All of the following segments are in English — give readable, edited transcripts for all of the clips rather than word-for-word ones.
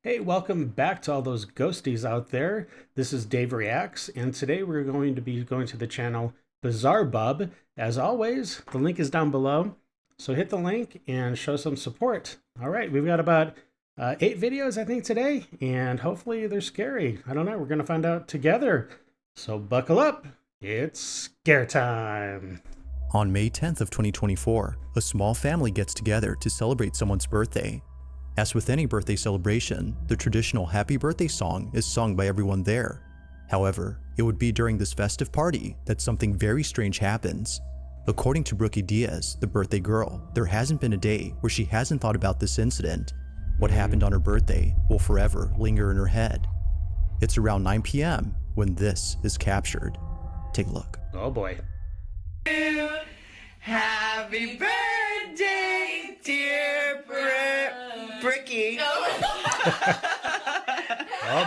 Hey, welcome back to all those ghosties out there. This is Dave Reacts, and today we're going to be going to the channel Bizarre Bub. As always, the link is down below, so hit the link and show some support. All right, we've got about 8 videos, I think, today, and hopefully they're scary. I don't know, we're going to find out together. So buckle up, it's scare time. On May 10th of 2024, a small family gets together to celebrate someone's birthday. As with any birthday celebration, the traditional happy birthday song is sung by everyone there. However, it would be during this festive party that something very strange happens. According to Brookie Diaz, the birthday girl, there hasn't been a day where she hasn't thought about this incident. What happened on her birthday will forever linger in her head. It's around 9 p.m. when this is captured. Take a look. Oh boy. Happy birthday, dear Brookie. Oh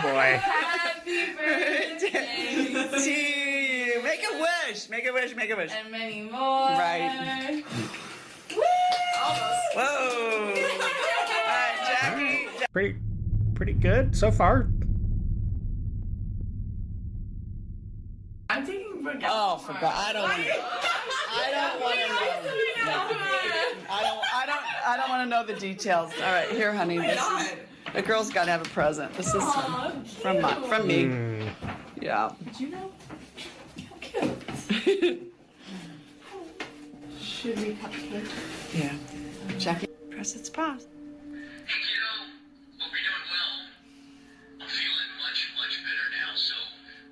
boy. Happy birthday to you. Make a wish. Make a wish. Make a wish. And many more. Right. Woo! Almost. Whoa. All right, Jackie. Pretty good so far. I'm taking for Oh, forgot. I don't want to know. I don't want to know the details. All right, here, honey. The girl's got to have a present. This is from me. Yeah. Did you know? Cute. Should we cut the cake? Yeah. Jackie, press its pause. Hey kiddo, hope you're doing well. I'm feeling much better now, so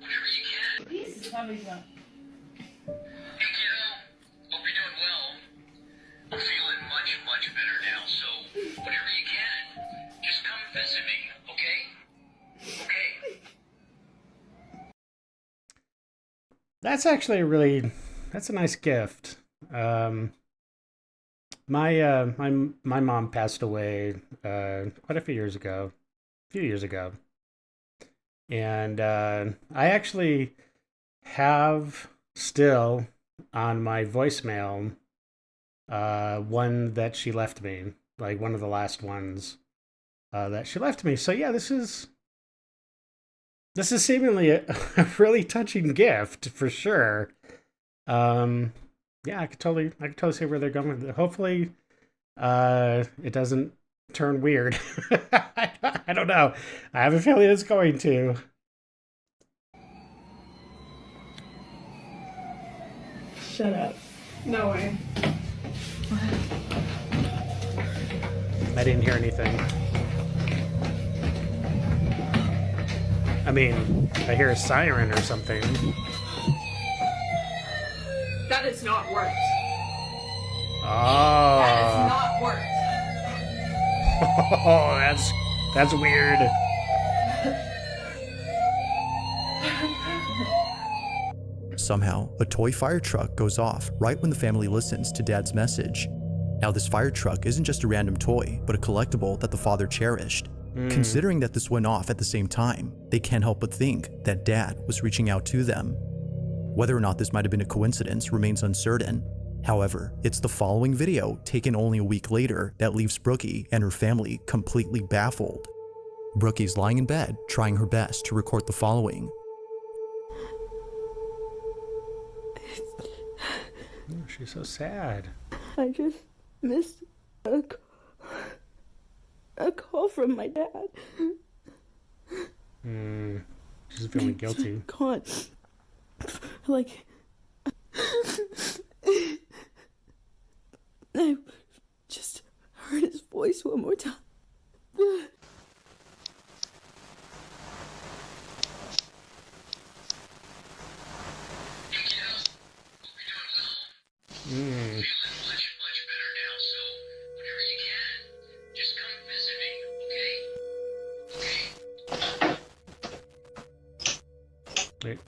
whenever you can. Please. Somebody's not. Hey kiddo, hope you're doing well. I'm feeling much better now, so whenever you can, just come visit me, okay? Okay. That's actually that's a nice gift. My mom passed away quite a few years ago. And I actually have still on my voicemail one that she left me, like one of the last ones that she left me. So yeah, this is seemingly a really touching gift for sure. Yeah, I could totally see where they're going with it. Hopefully, it doesn't turn weird. I don't know. I have a feeling it's going to. Shut up. No way. I didn't hear anything. I mean, I hear a siren or something. That has not worked. Oh. That has not worked. Oh, that's weird. Somehow, a toy fire truck goes off right when the family listens to Dad's message. Now, this fire truck isn't just a random toy, but a collectible that the father cherished. Considering that this went off at the same time, they can't help but think that Dad was reaching out to them. Whether or not this might have been a coincidence remains uncertain. However, it's the following video, taken only a week later, that leaves Brookie and her family completely baffled. Brookie's lying in bed, trying her best to record the following. Oh, she's so sad. I just missed a call from my dad. She's feeling guilty. God, like, I just heard his voice one more time. Hey kiddo, hope you're doing well. Feeling much better now, so whenever you can, just come visit me, okay? Wait.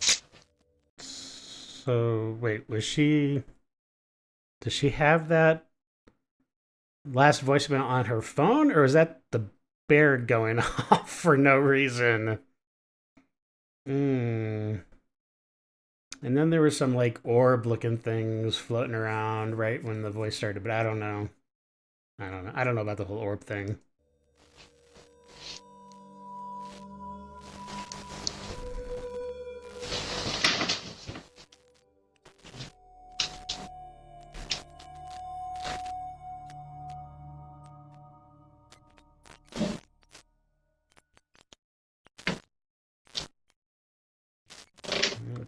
So, wait, does she have that last voicemail on her phone, or is that the bear going off for no reason? And then there was some like orb looking things floating around right when the voice started, but I don't know. I don't know about the whole orb thing.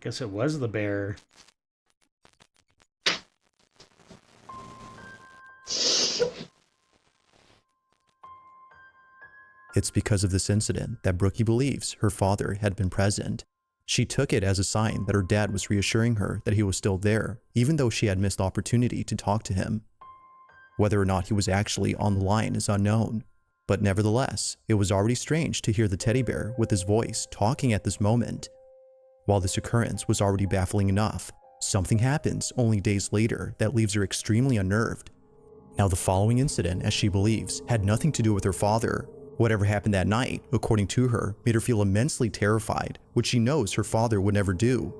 guess it was the bear. It's because of this incident that Brookie believes her father had been present. She took it as a sign that her dad was reassuring her that he was still there, even though she had missed the opportunity to talk to him. Whether or not he was actually on the line is unknown, but nevertheless, it was already strange to hear the teddy bear with his voice talking at this moment. While this occurrence was already baffling enough, something happens only days later that leaves her extremely unnerved. Now, the following incident, as she believes, had nothing to do with her father. Whatever happened that night, according to her, made her feel immensely terrified, which she knows her father would never do.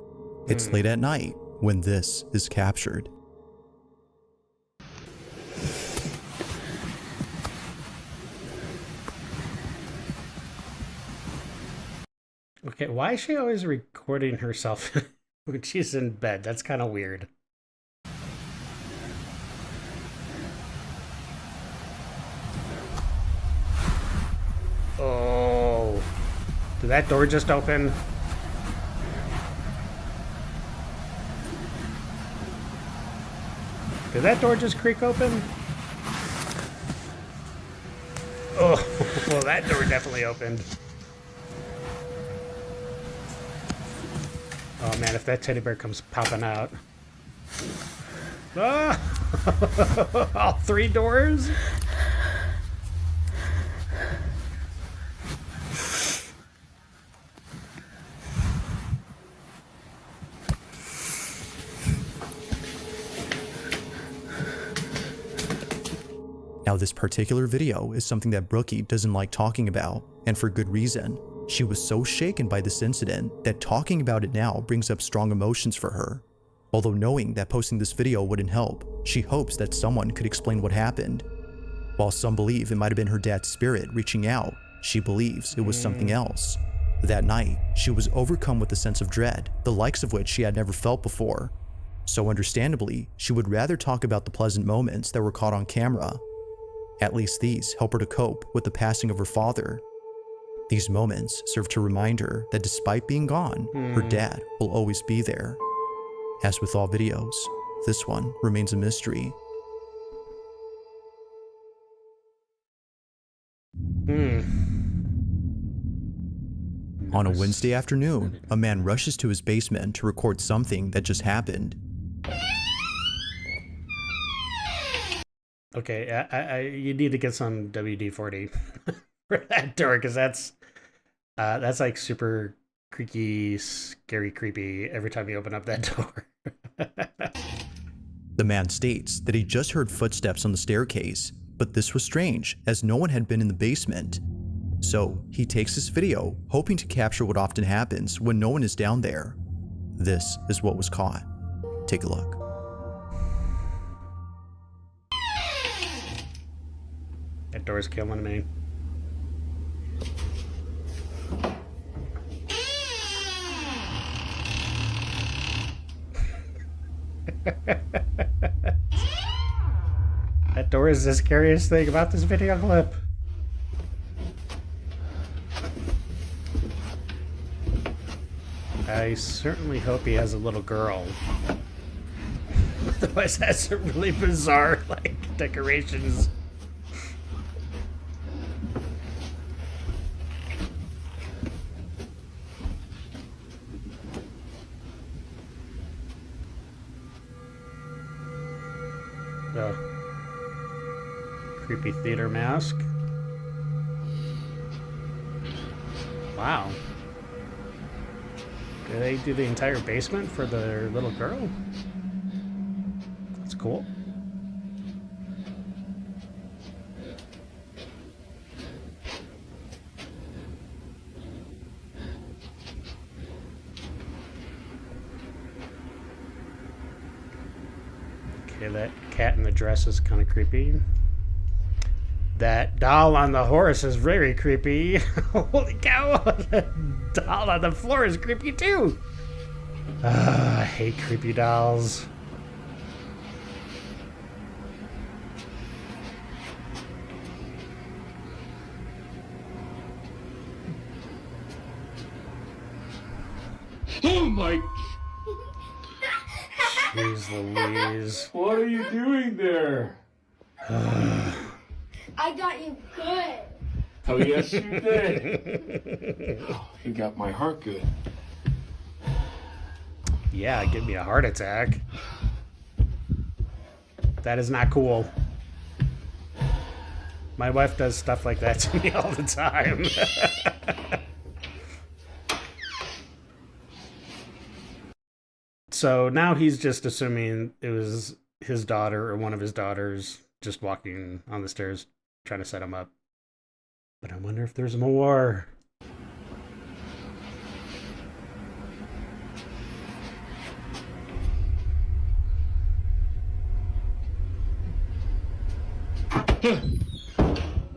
It's late at night when this is captured. Okay, why is she always recording herself when she's in bed? That's kind of weird. Oh, did that door just open? Did that door just creak open? Oh, well, that door definitely opened. Oh man, if that teddy bear comes popping out. Ah! All three doors? Now, this particular video is something that Brookie doesn't like talking about, and for good reason. She was so shaken by this incident that talking about it now brings up strong emotions for her. Although knowing that posting this video wouldn't help, she hopes that someone could explain what happened. While some believe it might have been her dad's spirit reaching out, she believes it was something else. That night, she was overcome with a sense of dread, the likes of which she had never felt before. So understandably, she would rather talk about the pleasant moments that were caught on camera. At least these help her to cope with the passing of her father. These moments serve to remind her that despite being gone, her dad will always be there. As with all videos, this one remains a mystery. On a Wednesday afternoon, a man rushes to his basement to record something that just happened. Okay, you need to get some WD-40 for that door, because that's like super creaky, scary, creepy every time you open up that door. The man states that he just heard footsteps on the staircase, but this was strange as no one had been in the basement. So he takes this video, hoping to capture what often happens when no one is down there. This is what was caught. Take a look. That door's killing me. That door is the scariest thing about this video clip. I certainly hope he has a little girl. Otherwise, that's some really bizarre, like, decorations. Oh. Creepy theater mask. Wow. Do they do the entire basement for their little girl? That's cool. Okay, that cat in the dress is kind of creepy. That doll on the horse is very creepy. Holy cow! The doll on the floor is creepy too. I hate creepy dolls. Oh my! Jeez Louise. What are you doing there? I got you good. Oh yes, you did. Oh, you got my heart good. Yeah, give me a heart attack. That is not cool. My wife does stuff like that to me all the time. So now he's just assuming it was his daughter or one of his daughters just walking on the stairs trying to set him up. But I wonder if there's more.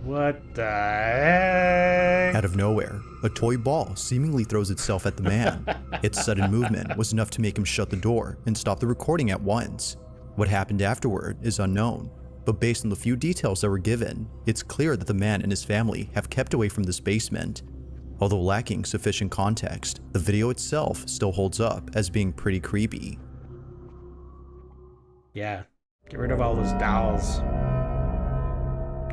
What the heck? Out of nowhere, a toy ball seemingly throws itself at the man. Its sudden movement was enough to make him shut the door and stop the recording at once. What happened afterward is unknown, but based on the few details that were given, it's clear that the man and his family have kept away from this basement. Although lacking sufficient context, the video itself still holds up as being pretty creepy. Yeah, get rid of all those dolls.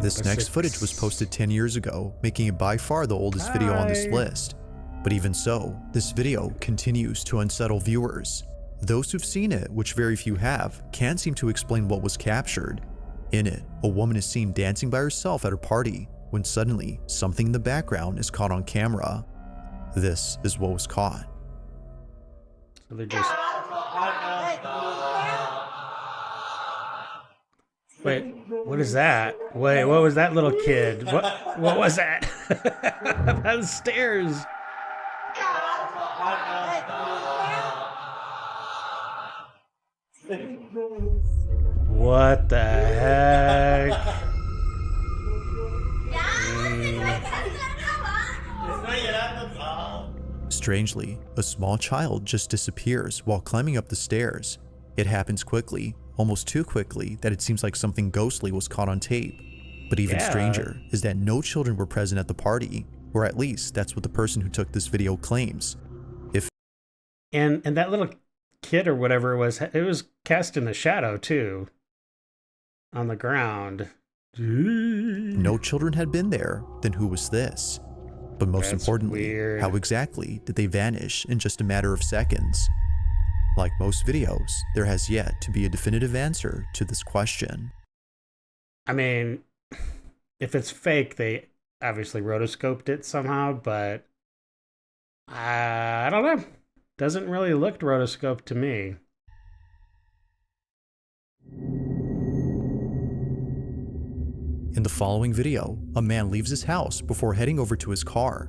This next footage was posted 10 years ago, making it by far the oldest video on this list. But even so, this video continues to unsettle viewers. Those who've seen it, which very few have, can't seem to explain what was captured. In it, a woman is seen dancing by herself at her party, when suddenly, something in the background is caught on camera. This is what was caught. So they're just... Wait, what is that? Wait, what was that little kid? What was that? On the stairs. What the heck? Strangely, a small child just disappears while climbing up the stairs. It happens quickly, almost too quickly that it seems like something ghostly was caught on tape. But even stranger is that no children were present at the party, or at least that's what the person who took this video claims. And that little kid or whatever it was cast in the shadow too, on the ground. No children had been there, then who was this? But most importantly, how exactly did they vanish in just a matter of seconds? Like most videos, there has yet to be a definitive answer to this question. I mean, if it's fake, they obviously rotoscoped it somehow, but I don't know. Doesn't really look rotoscoped to me. In the following video, a man leaves his house before heading over to his car.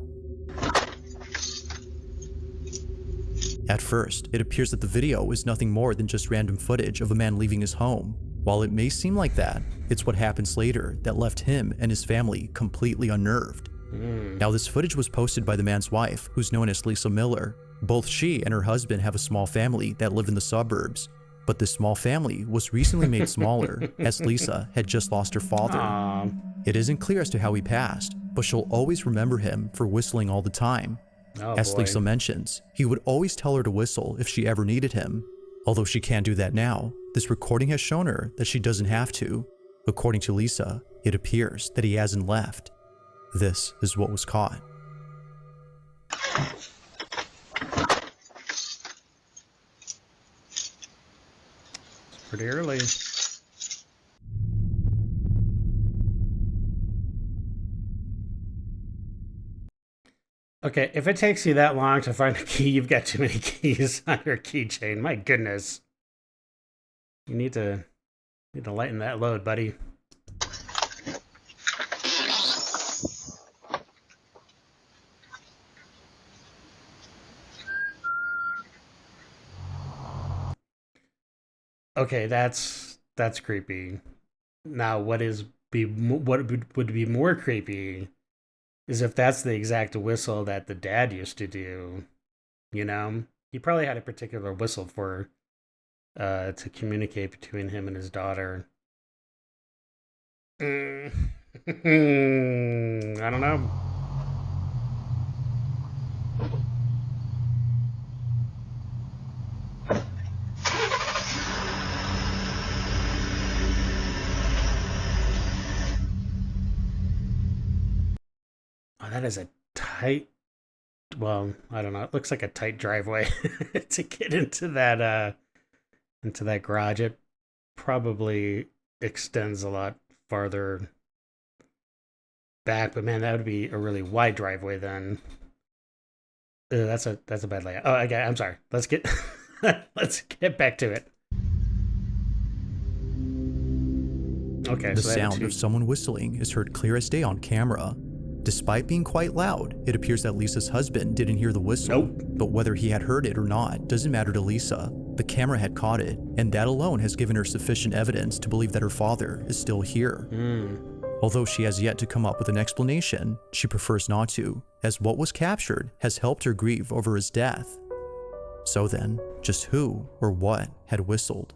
At first, it appears that the video is nothing more than just random footage of a man leaving his home. While it may seem like that, it's what happens later that left him and his family completely unnerved. Now, this footage was posted by the man's wife, who's known as Lisa Miller. Both she and her husband have a small family that live in the suburbs. But this small family was recently made smaller as Lisa had just lost her father. It isn't clear as to how he passed, but she'll always remember him for whistling all the time. As Lisa mentions, he would always tell her to whistle if she ever needed him. Although she can't do that now, this recording has shown her that she doesn't have to. According to Lisa, it appears that he hasn't left. This is what was caught. Pretty early. Okay, if it takes you that long to find a key, you've got too many keys on your keychain. My goodness. You need to lighten that load, buddy. Okay, that's creepy. Now, what would be more creepy is if that's the exact whistle that the dad used to do. You know, he probably had a particular whistle for to communicate between him and his daughter. I don't know. tight, well, I don't know. It looks like a tight driveway to get into that garage. It probably extends a lot farther back, but man, that would be a really wide driveway then. That's a bad layout. Oh, okay, I'm sorry. Let's get let's get back to it. Okay, The so they have sound two- of someone whistling is heard clear as day on camera. Despite being quite loud, it appears that Lisa's husband didn't hear the whistle. Nope. But whether he had heard it or not doesn't matter to Lisa. The camera had caught it, and that alone has given her sufficient evidence to believe that her father is still here. Although she has yet to come up with an explanation, she prefers not to, as what was captured has helped her grieve over his death. So then, just who or what had whistled?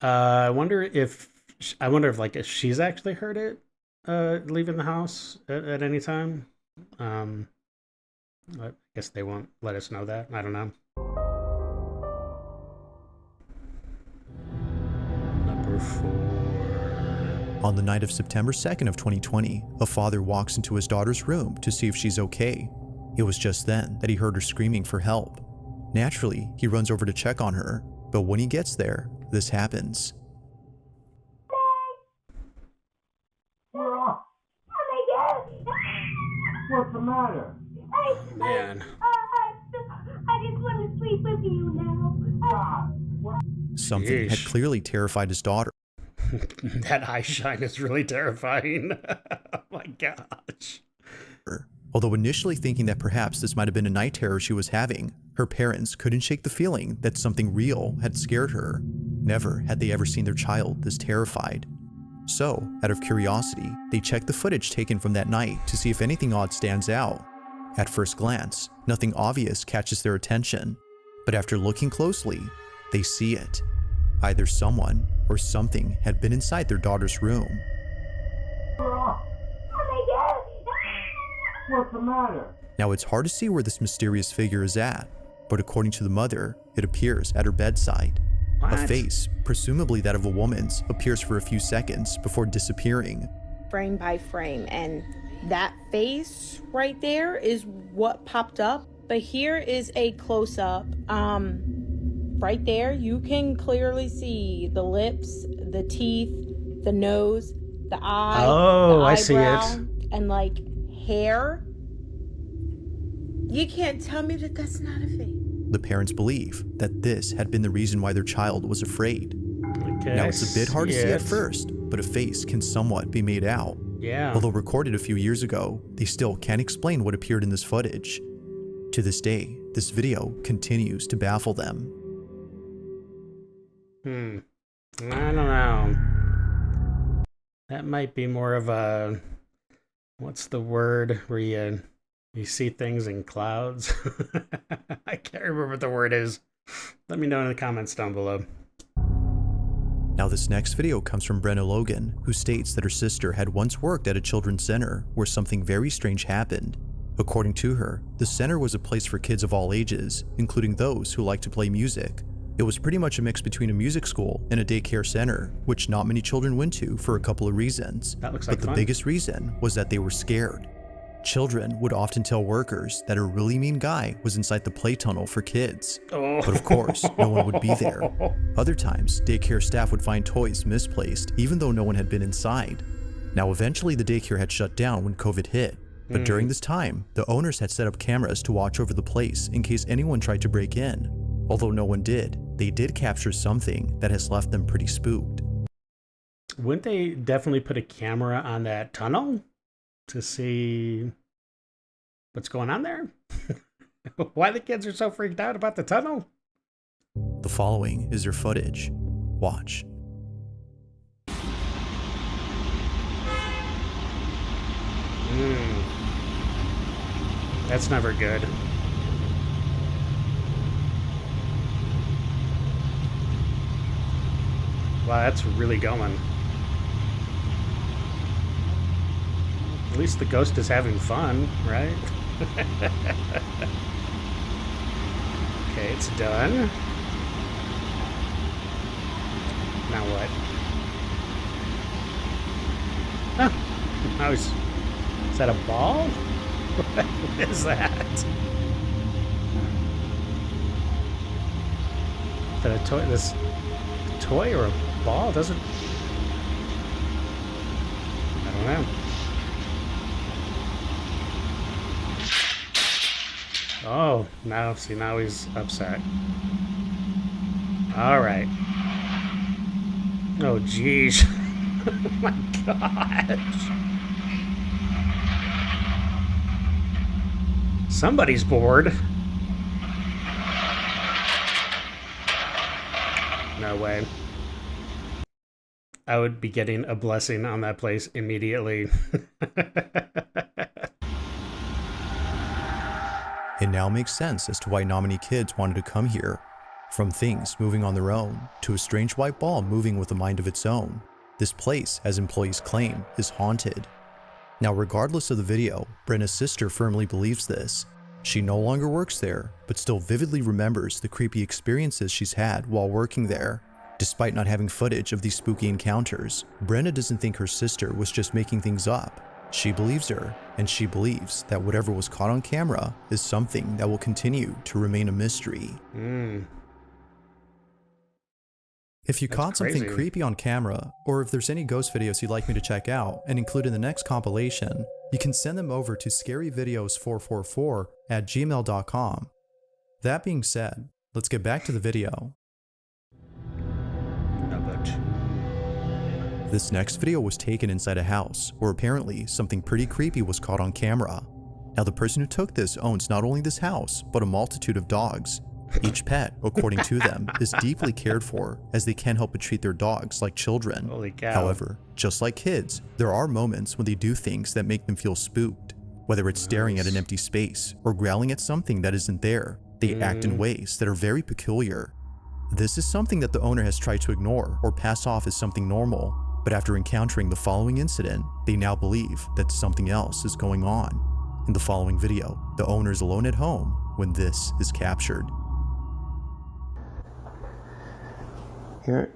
I wonder if like if she's actually heard it leaving the house at any time. I guess they won't let us know that. I don't know. Number 4. On the night of September 2nd of 2020, a father walks into his daughter's room to see if she's okay. It was just then that he heard her screaming for help. Naturally, he runs over to check on her, but when he gets there, this happens. What's the matter? Man. I just want to sleep with you now. Something had Yeesh. clearly terrified his daughter. That eye shine is really terrifying. Oh my gosh. Although initially thinking that perhaps this might have been a night terror she was having, her parents couldn't shake the feeling that something real had scared her. Never had they ever seen their child this terrified. So, out of curiosity, they checked the footage taken from that night to see if anything odd stands out. At first glance, nothing obvious catches their attention, but after looking closely, they see it. Either someone or something had been inside their daughter's room. What's the matter? Now it's hard to see where this mysterious figure is at, but according to the mother, it appears at her bedside. A What? face, presumably that of a woman's, appears for a few seconds before disappearing. Frame by frame, and that face right there is what popped up. But here is a close-up. Right there, you can clearly see the lips, the teeth, the nose, the eye, Oh, the I see it. eyebrow, and like hair. You can't tell me that that's not a face. The parents believe that this had been the reason why their child was afraid. Okay, Now it's a bit hard to see at it. first, but a face can somewhat be made out. Yeah. Although recorded a few years ago, they still can't explain what appeared in this footage. To this day, this video continues to baffle them. I don't know. That might be more of a, what's the word where you see things in clouds? I can't remember what the word is. Let me know in the comments down below. Now this next video comes from Brenna Logan, who states that her sister had once worked at a children's center where something very strange happened. According to her, the center was a place for kids of all ages, including those who like to play music. It was pretty much a mix between a music school and a daycare center, which not many children went to for a couple of reasons. That looks like But the fun. biggest reason was that they were scared. Children would often tell workers that a really mean guy was inside the play tunnel for kids. Oh. But of course, no one would be there. Other times, daycare staff would find toys misplaced, even though no one had been inside. Now, eventually the daycare had shut down when COVID hit. But during this time, the owners had set up cameras to watch over the place in case anyone tried to break in. Although no one did, they did capture something that has left them pretty spooked. Wouldn't they definitely put a camera on that tunnel to see what's going on there? Why the kids are so freaked out about the tunnel? The following is their footage. Watch. That's never good. Wow, that's really going. At least the ghost is having fun, right? Okay, it's done. Now what? Oh, I was that a ball? What is that? Is that a toy? This toy or a ball doesn't. I don't know. Oh, now see, now he's upset. All right. Oh, geez. Oh my gosh. Somebody's bored. No way. I would be getting a blessing on that place immediately. It now makes sense as to why not many kids wanted to come here. From things moving on their own, to a strange white ball moving with a mind of its own, this place, as employees claim, is haunted. Now, regardless of the video, Brenna's sister firmly believes this. She no longer works there, but still vividly remembers the creepy experiences she's had while working there. Despite not having footage of these spooky encounters, Brenna doesn't think her sister was just making things up. She believes her, and she believes that whatever was caught on camera is something that will continue to remain a mystery. If you caught something creepy on camera, or if there's any ghost videos you'd like me to check out and include in the next compilation, you can send them over to scaryvideos444@gmail.com. That being said, let's get back to the video. This next video was taken inside a house, where apparently something pretty creepy was caught on camera. Now, the person who took this owns not only this house, but a multitude of dogs. Each pet, according to them, is deeply cared for, as they can't help but treat their dogs like children. Holy cow. However, just like kids, there are moments when they do things that make them feel spooked. Whether it's staring at an empty space, or growling at something that isn't there, they act in ways that are very peculiar. This is something that the owner has tried to ignore or pass off as something normal, but after encountering the following incident, they now believe that something else is going on. In the following video, the owner is alone at home when this is captured. Here.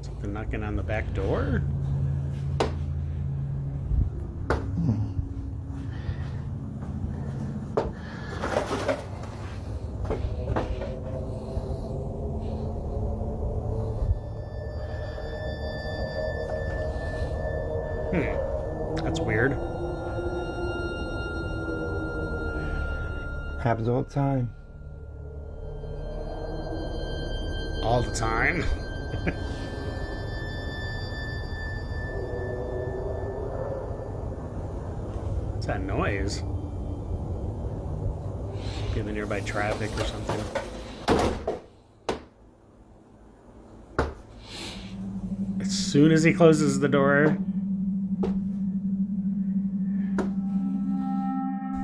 Something knocking on the back door? That's weird. Happens all the time. All the time? What's that noise? Be in the nearby traffic or something. As soon as he closes the door.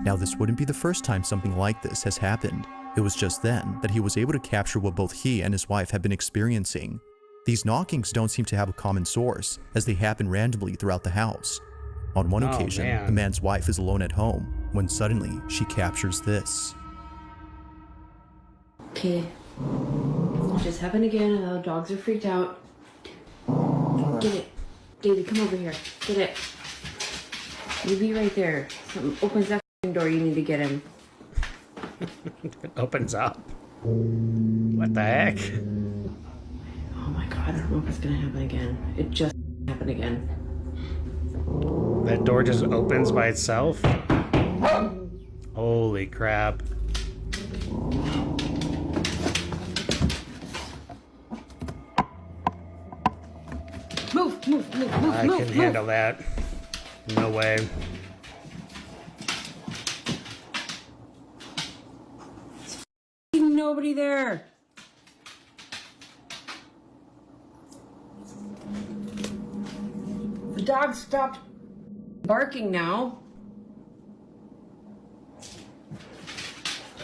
Now, this wouldn't be the first time something like this has happened. It was just then that he was able to capture what both he and his wife had been experiencing. These knockings don't seem to have a common source, as they happen randomly throughout the house. On one occasion, the man's wife is alone at home, when suddenly she captures this. Okay. It just happened again and the dogs are freaked out. Get it. David, come over here. Get it. You be right there. Something opens that door, you need to get him. It opens up. What the heck? Oh my god, I don't know if it's gonna happen again. It just happened again. That door just opens by itself? Holy crap. Move. I can handle that. No way. Nobody there. The dog stopped barking now.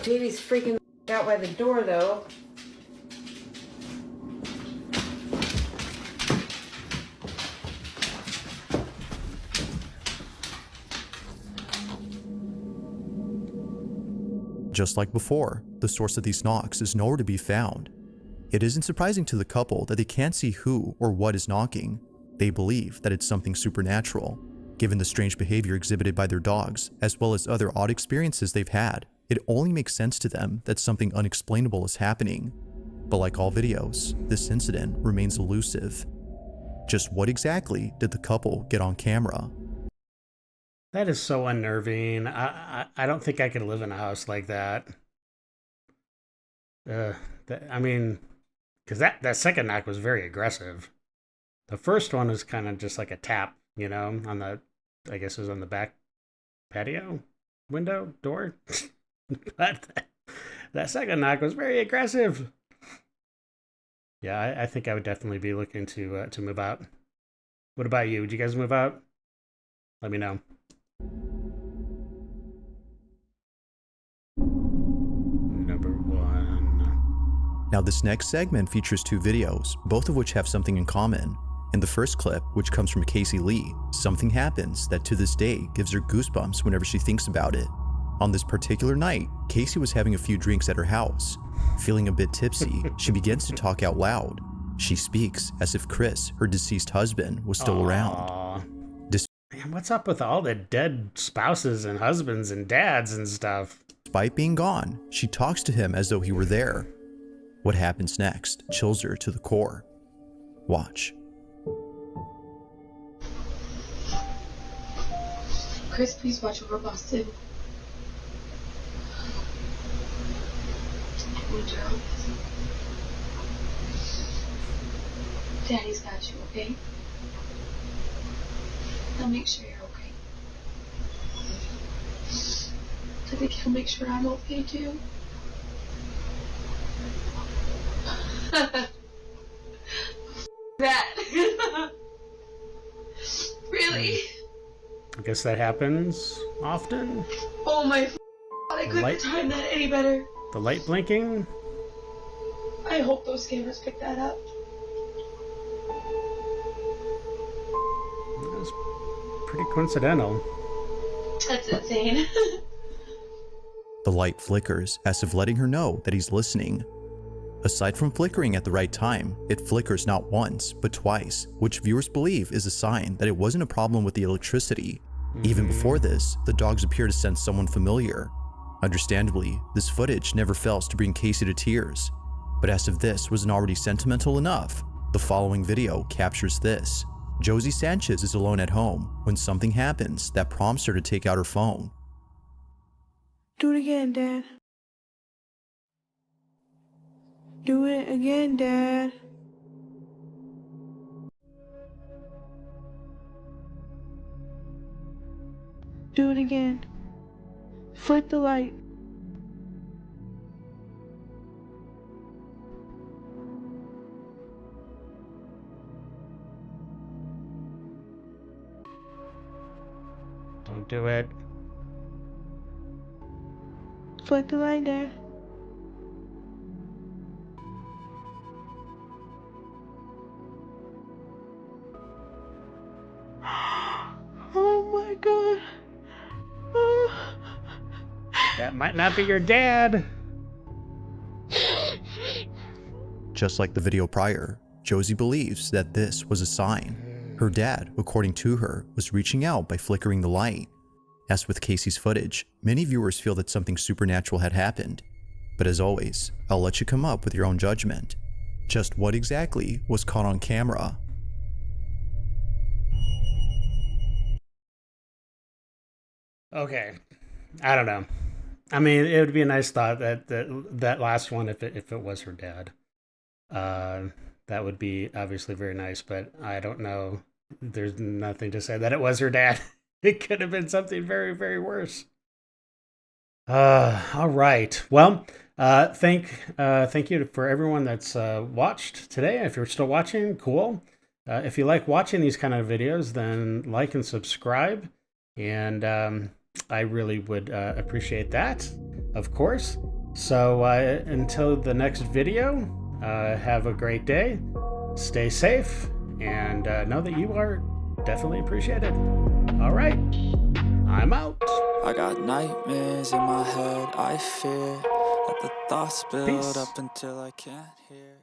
Davey's freaking out by the door though. Just like before, the source of these knocks is nowhere to be found. It isn't surprising to the couple that they can't see who or what is knocking. They believe that it's something supernatural. Given the strange behavior exhibited by their dogs, as well as other odd experiences they've had, it only makes sense to them that something unexplainable is happening. But like all videos, this incident remains elusive. Just what exactly did the couple get on camera? That is so unnerving. I don't think I could live in a house like that. I mean, because that second knock was very aggressive. The first one was kind of just like a tap, you know, on the, I guess it was on the back patio window door. But that second knock was very aggressive. Yeah, I think I would definitely be looking to move out. What about you? Would you guys move out? Let me know. Number 1. Now this next segment features 2 videos, both of which have something in common. In the first clip, which comes from Casey Lee, something happens that to this day gives her goosebumps whenever she thinks about it. On this particular night, Casey was having a few drinks at her house. Feeling a bit tipsy, she begins to talk out loud. She speaks as if Chris, her deceased husband, was still around. Man, what's up with all the dead spouses and husbands and dads and stuff? Despite being gone, she talks to him as though he were there. What happens next chills her to the core. Watch. Chris, please watch over Boston. Daddy's got you, okay? I'll make sure you're okay. I think he'll make sure I'm okay too. That. Really? I guess that happens often. Oh my God, I couldn't time that any better. The light blinking. I hope those cameras pick that up. That's pretty coincidental. That's insane. The light flickers as if letting her know that he's listening. Aside from flickering at the right time, it flickers not once, but twice, which viewers believe is a sign that it wasn't a problem with the electricity. Even before this, the dogs appear to sense someone familiar. Understandably, this footage never fails to bring Casey to tears. But as if this wasn't already sentimental enough, the following video captures this. Josie Sanchez is alone at home when something happens that prompts her to take out her phone. Do it again, Dad. Do it again, Dad. Do it again. Flip the light. Don't do it. Flip the light, Dad. Oh my God. Oh. That might not be your dad. Just like the video prior, Josie believes that this was a sign. Her dad, according to her, was reaching out by flickering the light. As with Casey's footage, many viewers feel that something supernatural had happened. But as always, I'll let you come up with your own judgment. Just what exactly was caught on camera? Okay, I don't know. I mean, it would be a nice thought that last one, if it was her dad, that would be obviously very nice. But I don't know. There's nothing to say that it was her dad. It could have been something very, very worse. All right. Well, thank you for everyone that's watched today. If you're still watching, cool. If you like watching these kind of videos, then like and subscribe. And I really would appreciate that, of course. So until the next video, have a great day. Stay safe. And know that you are definitely appreciated. All right, I'm out. I got nightmares in my head, I fear that the thoughts build Peace. up until I can't hear.